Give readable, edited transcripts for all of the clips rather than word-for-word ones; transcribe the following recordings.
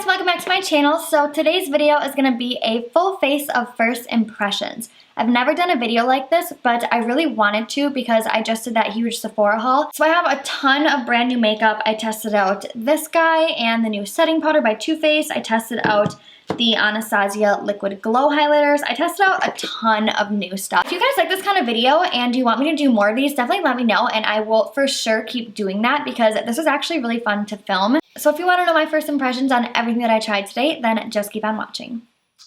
guys, welcome back to my channel. So today's video is going to be a full face of first impressions. I've never done a video like this, but I really wanted to because I just did that huge Sephora haul. So I have a ton of brand new makeup. I tested out this guy and the new setting powder by Too Faced. I tested out the Anastasia liquid glow highlighters. I tested out a ton of new stuff. If you guys like this kind of video and you want me to do more of these, definitely let me know and I will for sure keep doing that because this was actually really fun to film. So if you want to know my first impressions on everything that I tried today, then just keep on watching.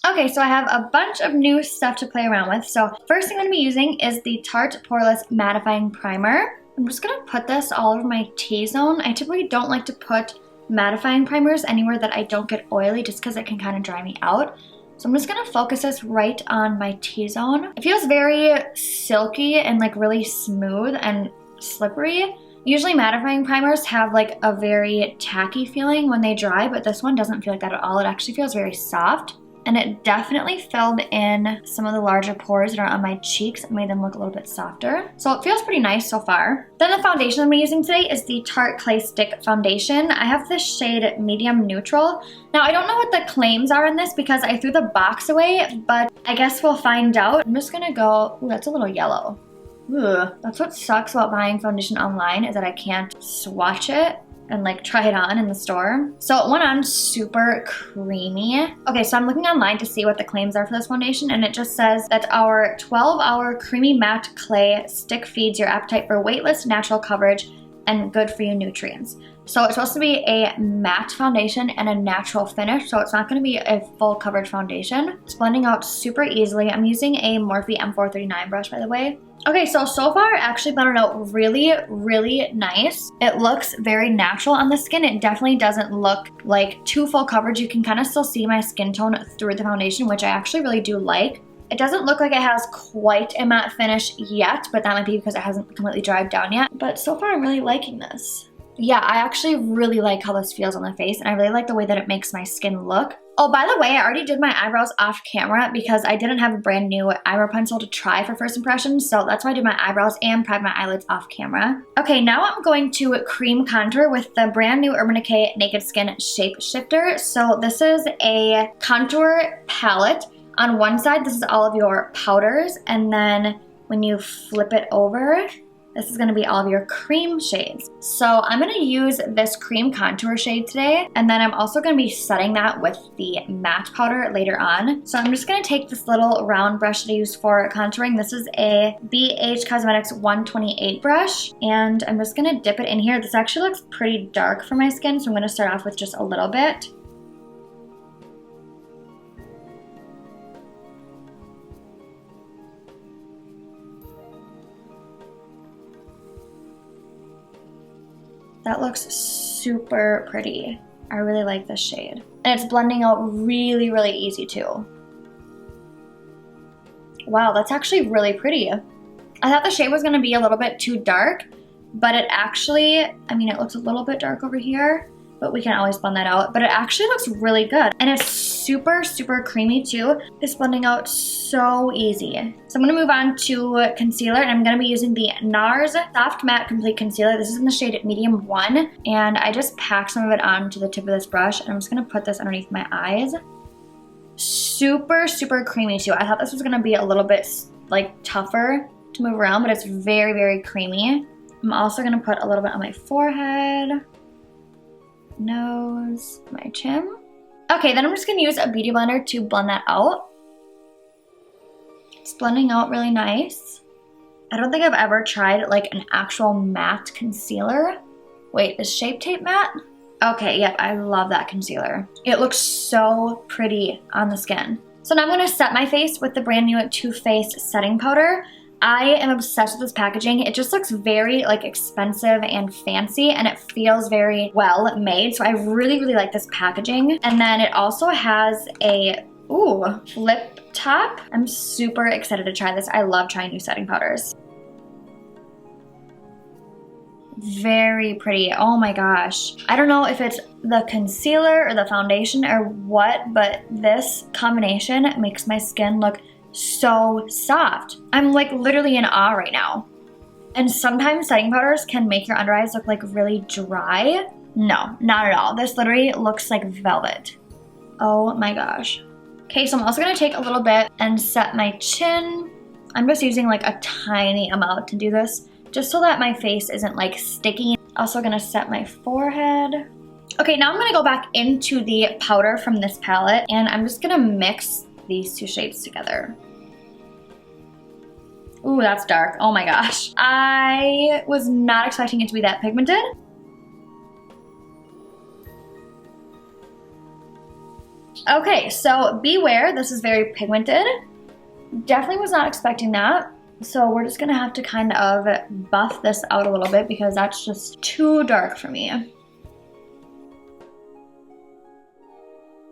Okay, so I have a bunch of new stuff to play around with. So first thing I'm going to be using is the Tarte Poreless Mattifying Primer. I'm just going to put this all over my T-zone. I typically don't like to put mattifying primers anywhere that I don't get oily just because it can kind of dry me out. So I'm just going to focus this right on my T-zone. It feels very silky and like really smooth and slippery. Usually mattifying primers have like a very tacky feeling when they dry, but this one doesn't feel like that at all. It actually feels very soft. And it definitely filled in some of the larger pores that are on my cheeks and made them look a little bit softer. So it feels pretty nice so far. Then the foundation I'm using today is the Tarte Clay Stick Foundation. I have this shade Medium Neutral. Now I don't know what the claims are in this because I threw the box away, but I guess we'll find out. I'm just gonna go, ooh, that's a little yellow. Ugh. That's what sucks about buying foundation online is that I can't swatch it and like try it on in the store. So it went on super creamy. Okay, so I'm looking online to see what the claims are for this foundation and it just says that our 12-hour creamy matte clay stick feeds your appetite for weightless natural coverage and good for you nutrients. So it's supposed to be a matte foundation and a natural finish, so it's not going to be a full coverage foundation. It's blending out super easily. I'm using a Morphe M439 brush, by the way. Okay, so far it actually blended out really, really nice. It looks very natural on the skin. It definitely doesn't look like too full coverage. You can kind of still see my skin tone through the foundation, which I actually really do like. It doesn't look like it has quite a matte finish yet, but that might be because it hasn't completely dried down yet. But so far I'm really liking this. Yeah, I actually really like how this feels on the face and I really like the way that it makes my skin look. Oh, by the way, I already did my eyebrows off camera because I didn't have a brand new eyebrow pencil to try for first impressions, so that's why I did my eyebrows and primed my eyelids off camera. Okay, now I'm going to cream contour with the brand new Urban Decay Naked Skin Shapeshifter. So this is a contour palette. On one side, this is all of your powders, and then when you flip it over, this is going to be all of your cream shades. So I'm going to use this cream contour shade today, and then I'm also going to be setting that with the matte powder later on. So I'm just going to take this little round brush that I use for contouring. This is a BH Cosmetics 128 brush, and I'm just going to dip it in here. This actually looks pretty dark for my skin, so I'm going to start off with just a little bit. That looks super pretty. I really like this shade. And it's blending out really, really easy too. Wow, that's actually really pretty. I thought the shade was gonna be a little bit too dark, but it actually, I mean, it looks a little bit dark over here, but we can always blend that out. But it actually looks really good. And it's super, super creamy too. It's blending out so easy. So I'm gonna move on to concealer and I'm gonna be using the Nars Soft Matte Complete Concealer. This is in the shade Medium 1. And I just packed some of it onto the tip of this brush and I'm just gonna put this underneath my eyes. Super, super creamy too. I thought this was gonna be a little bit like tougher to move around, but it's very, very creamy. I'm also gonna put a little bit on my forehead, nose, my chin. Okay, then I'm just gonna use a beauty blender to blend that out. It's blending out really nice. I don't think I've ever tried like an actual matte concealer. Wait, is Shape Tape matte? Okay, yep, I love that concealer. It looks so pretty on the skin. So now I'm gonna set my face with the brand new Too Faced setting powder. I am obsessed with this packaging. It just looks very like expensive and fancy and it feels very well made. So I really, really like this packaging. And then it also has a, flip top. I'm super excited to try this. I love trying new setting powders. Very pretty. Oh my gosh. I don't know if it's the concealer or the foundation or what, but this combination makes my skin look so soft. I'm like literally in awe right now. And sometimes setting powders can make your under eyes look like really dry. No, not at all. This literally looks like velvet. Oh my gosh. Okay, so I'm also gonna take a little bit and set my chin. I'm just using like a tiny amount to do this, just so that my face isn't like sticky. Also gonna set my forehead. Okay, now I'm gonna go back into the powder from this palette, and I'm just gonna mix these two shades together. Ooh, that's dark. Oh my gosh. I was not expecting it to be that pigmented. Okay, so beware, this is very pigmented. Definitely was not expecting that. So we're just gonna have to kind of buff this out a little bit because that's just too dark for me.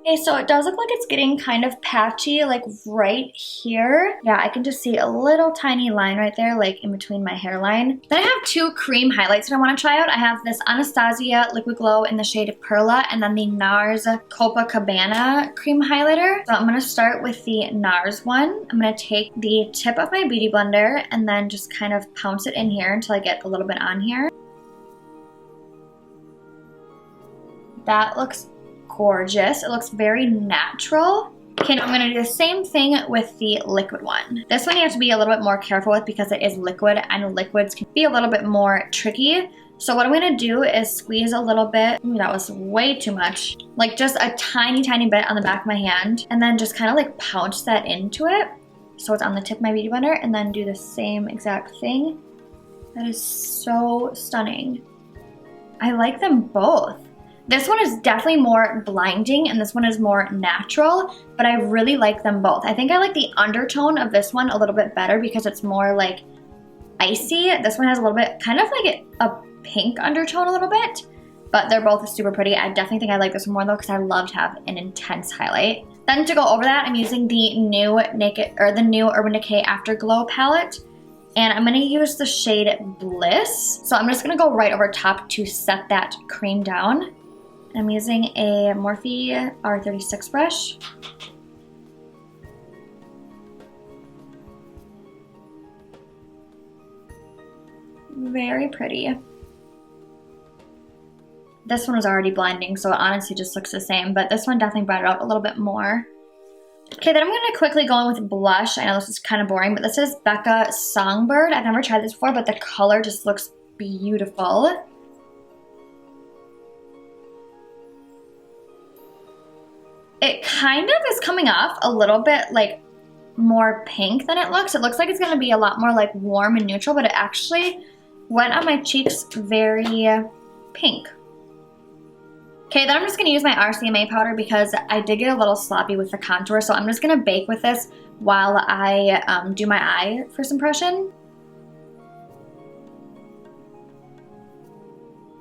Okay, so it does look like it's getting kind of patchy, like right here. Yeah, I can just see a little tiny line right there, like in between my hairline. Then I have two cream highlights that I want to try out. I have this Anastasia Liquid Glow in the shade Pearla, and then the Nars Copacabana cream highlighter. So I'm going to start with the Nars one. I'm going to take the tip of my beauty blender and then just kind of pounce it in here until I get a little bit on here. That looks gorgeous. It looks very natural. Okay, now I'm gonna do the same thing with the liquid one. This one you have to be a little bit more careful with because it is liquid, and liquids can be a little bit more tricky. So what I'm gonna do is squeeze a little bit. Ooh, that was way too much. Like just a tiny, tiny bit on the back of my hand, and then just kind of like pounce that into it. So it's on the tip of my beauty blender, and then do the same exact thing. That is so stunning. I like them both. This one is definitely more blinding and this one is more natural, but I really like them both. I think I like the undertone of this one a little bit better because it's more like icy. This one has a little bit, kind of like a pink undertone a little bit, but they're both super pretty. I definitely think I like this one more though because I love to have an intense highlight. Then to go over that, I'm using the new Urban Decay Afterglow palette. And I'm gonna use the shade Bliss. So I'm just gonna go right over top to set that cream down. I'm using a Morphe R36 brush. Very pretty. This one was already blinding, so it honestly just looks the same, but this one definitely brought it out a little bit more. Okay, then I'm gonna quickly go in with blush. I know this is kind of boring, but this is Becca Songbird. I've never tried this before, but the color just looks beautiful. It kind of is coming off a little bit like more pink than it looks. It looks like it's gonna be a lot more like warm and neutral, but it actually went on my cheeks very pink. Okay, then I'm just gonna use my RCMA powder because I did get a little sloppy with the contour, so I'm just gonna bake with this while I do my eye first impression.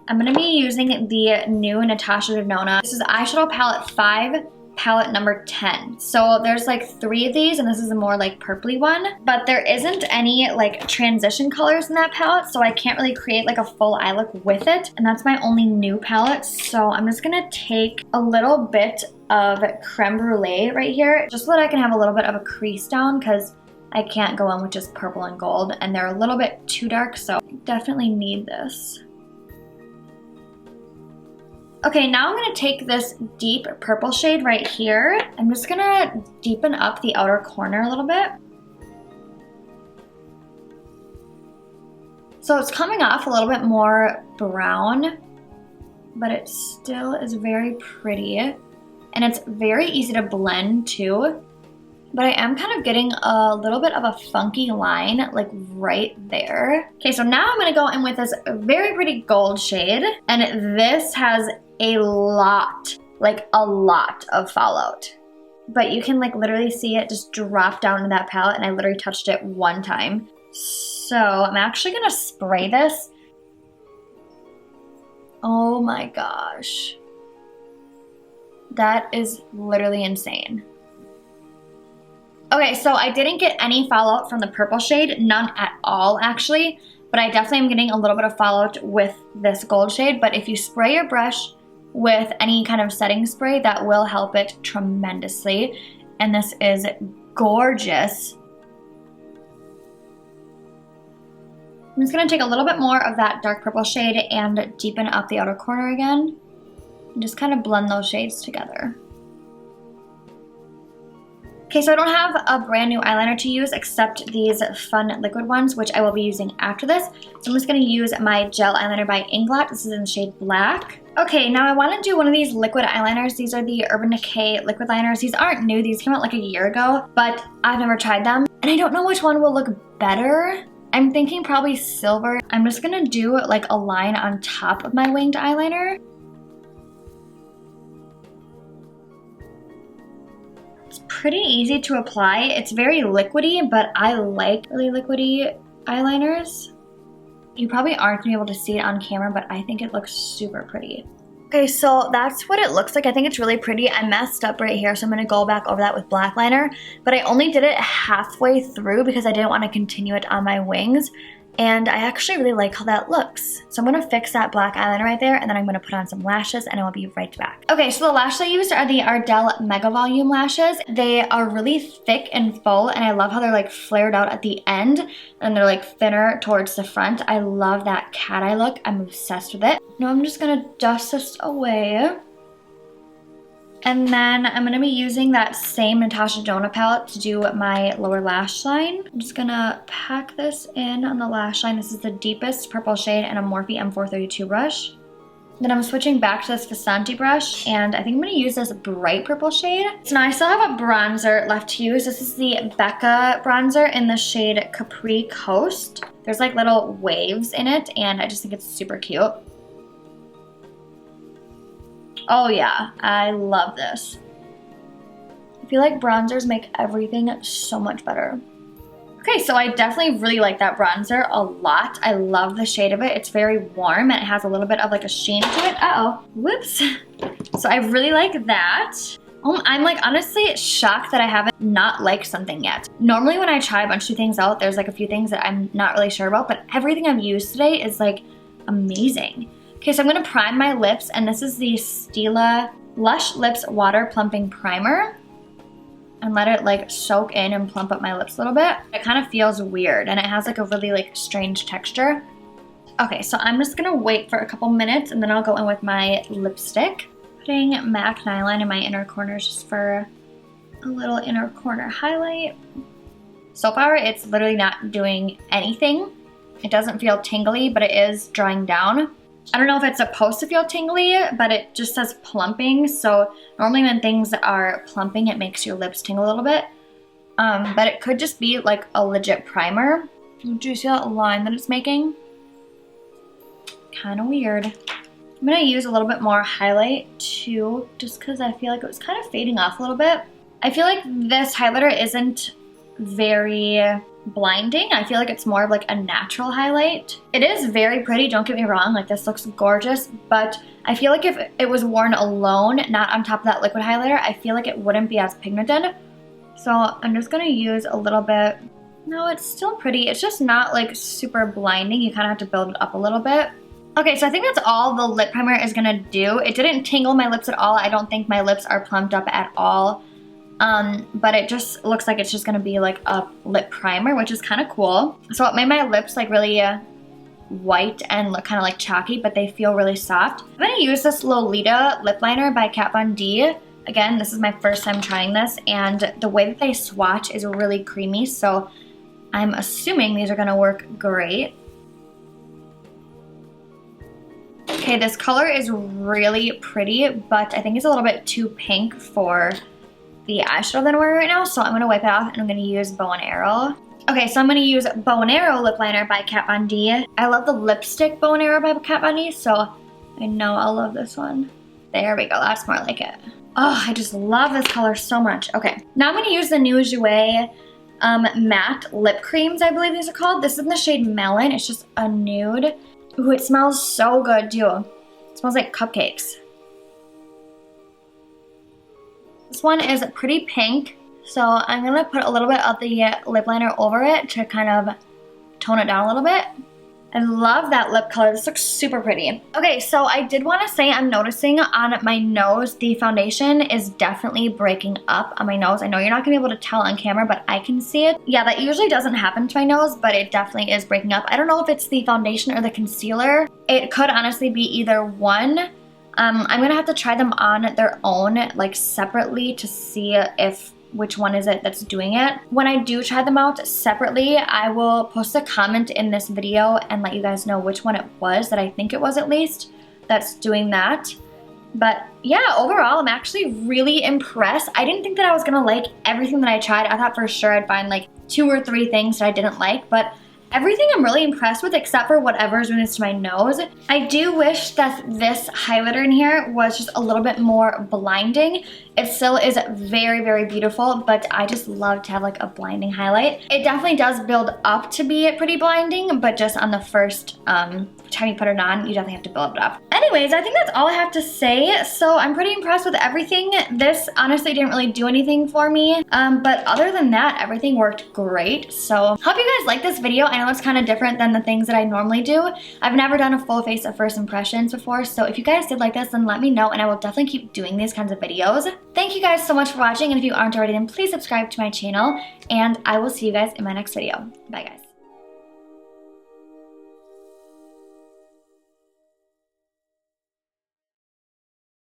I'm gonna be using the new Natasha Denona. This is eyeshadow palette 5, palette number 10. So there's like 3 of these, and this is a more like purpley one, but there isn't any like transition colors in that palette, so I can't really create like a full eye look with it, and that's my only new palette. So I'm just gonna take a little bit of creme brulee right here, just so that I can have a little bit of a crease down, because I can't go in with just purple and gold, and they're a little bit too dark, so I definitely need this. Okay, now I'm gonna take this deep purple shade right here. I'm just gonna deepen up the outer corner a little bit. So it's coming off a little bit more brown, but it still is very pretty. And it's very easy to blend too. But I am kind of getting a little bit of a funky line like right there. Okay, so now I'm gonna go in with this very pretty gold shade, and this has a lot, like a lot of fallout. But you can like literally see it just drop down into that palette, and I literally touched it one time. So I'm actually gonna spray this. Oh my gosh. That is literally insane. Okay, so I didn't get any fallout from the purple shade, none at all actually, but I definitely am getting a little bit of fallout with this gold shade. But if you spray your brush with any kind of setting spray, that will help it tremendously. And this is gorgeous. I'm just gonna take a little bit more of that dark purple shade and deepen up the outer corner again, and just kind of blend those shades together. Okay, so I don't have a brand new eyeliner to use except these fun liquid ones, which I will be using after this. So I'm just gonna use my gel eyeliner by Inglot. This is in the shade Black. Okay, now I wanna do one of these liquid eyeliners. These are the Urban Decay liquid liners. These aren't new, these came out like a year ago, but I've never tried them. And I don't know which one will look better. I'm thinking probably silver. I'm just gonna do like a line on top of my winged eyeliner. Pretty easy to apply. It's very liquidy, but I like really liquidy eyeliners. You probably aren't gonna be able to see it on camera, but I think it looks super pretty. Okay, so that's what it looks like. I think it's really pretty. I messed up right here, so I'm gonna go back over that with black liner, but I only did it halfway through because I didn't want to continue it on my wings. And I actually really like how that looks. So I'm gonna fix that black eyeliner right there, and then I'm gonna put on some lashes, and I will be right back. Okay, so the lashes I used are the Ardell Mega Volume lashes. They are really thick and full, and I love how they're like flared out at the end, and they're like thinner towards the front. I love that cat eye look. I'm obsessed with it. Now I'm just gonna dust this away. And then I'm going to be using that same Natasha Denona palette to do my lower lash line. I'm just going to pack this in on the lash line. This is the deepest purple shade in a Morphe M432 brush. Then I'm switching back to this Vasanti brush, and I think I'm going to use this bright purple shade. So now I still have a bronzer left to use. This is the Becca bronzer in the shade Capri Coast. There's like little waves in it, and I just think it's super cute. Oh yeah, I love this. I feel like bronzers make everything so much better. Okay, so I definitely really like that bronzer a lot. I love the shade of it. It's very warm and it has a little bit of like a sheen to it. Uh-oh, whoops. So I really like that. I'm like honestly shocked that I haven't not liked something yet. Normally when I try a bunch of things out, there's like a few things that I'm not really sure about, but everything I've used today is like amazing. Okay, so I'm gonna prime my lips, and this is the Stila Lush Lips Water Plumping Primer. And let it like soak in and plump up my lips a little bit. It kind of feels weird, and it has like a really like strange texture. Okay, so I'm just gonna wait for a couple minutes, and then I'll go in with my lipstick. Putting MAC Nylon in my inner corners just for a little inner corner highlight. So far, it's literally not doing anything. It doesn't feel tingly, but it is drying down. I don't know if it's supposed to feel tingly, but it just says plumping. So normally when things are plumping, it makes your lips tingle a little bit. But it could just be like a legit primer. Do you see that line that it's making? Kind of weird. I'm gonna use a little bit more highlight too, just because I feel like it was kind of fading off a little bit. I feel like this highlighter isn't very blinding. I feel like it's more of like a natural highlight. It is very pretty, don't get me wrong, like this looks gorgeous, but I feel like if it was worn alone, not on top of that liquid highlighter, I feel like it wouldn't be as pigmented. So I'm just gonna use a little bit. No, it's still pretty. It's just not like super blinding. You kind of have to build it up a little bit. Okay, so I think that's all the lip primer is gonna do. It didn't tingle my lips at all. I don't think my lips are plumped up at all. But it just looks like it's just gonna be like a lip primer, which is kind of cool. So it made my lips like really white and look kind of like chalky, but they feel really soft. I'm gonna use this Lolita lip liner by Kat Von D. Again, this is my first time trying this, and the way that they swatch is really creamy, so I'm assuming these are gonna work great. Okay, this color is really pretty, but I think it's a little bit too pink for the eyeshadow that I'm wearing right now, so I'm gonna wipe it off and I'm gonna use Bow and Arrow. Okay, so I'm gonna use Bow and Arrow lip liner by Kat Von D. I love the lipstick Bow and Arrow by Kat Von D, so I know I'll love this one. There we go, that's more like it. Oh, I just love this color so much. Okay, now I'm gonna use the new Jouer matte lip creams, I believe these are called. This is in the shade Melon. It's just a nude. Ooh, it smells so good too. It smells like cupcakes. This one is pretty pink, so I'm gonna put a little bit of the lip liner over it to kind of tone it down a little bit. I love that lip color. This looks super pretty. Okay, so I did want to say I'm noticing on my nose the foundation is definitely breaking up on my nose. I know you're not going to be able to tell on camera, but I can see it. Yeah, that usually doesn't happen to my nose, but it definitely is breaking up. I don't know if it's the foundation or the concealer. It could honestly be either one. I'm going to have to try them on their own, like separately, to see if which one is it that's doing it. When I do try them out separately, I will post a comment in this video and let you guys know which one it was, that I think it was at least, that's doing that. But yeah, overall, I'm actually really impressed. I didn't think that I was gonna like everything that I tried. I thought for sure I'd find like 2 or 3 things that I didn't like, but everything I'm really impressed with except for whatever's doing this to my nose. I do wish that this highlighter in here was just a little bit more blinding. It still is very, very beautiful, but I just love to have like a blinding highlight. It definitely does build up to be pretty blinding, but just on the first time you put it on, you definitely have to build it up. Anyways, I think that's all I have to say. So I'm pretty impressed with everything. This honestly didn't really do anything for me, but other than that, everything worked great. So hope you guys like this video. I know it's kind of different than the things that I normally do. I've never done a full face of first impressions before, so if you guys did like this, then let me know and I will definitely keep doing these kinds of videos. Thank you guys so much for watching, and if you aren't already, then please subscribe to my channel, and I will see you guys in my next video. Bye guys.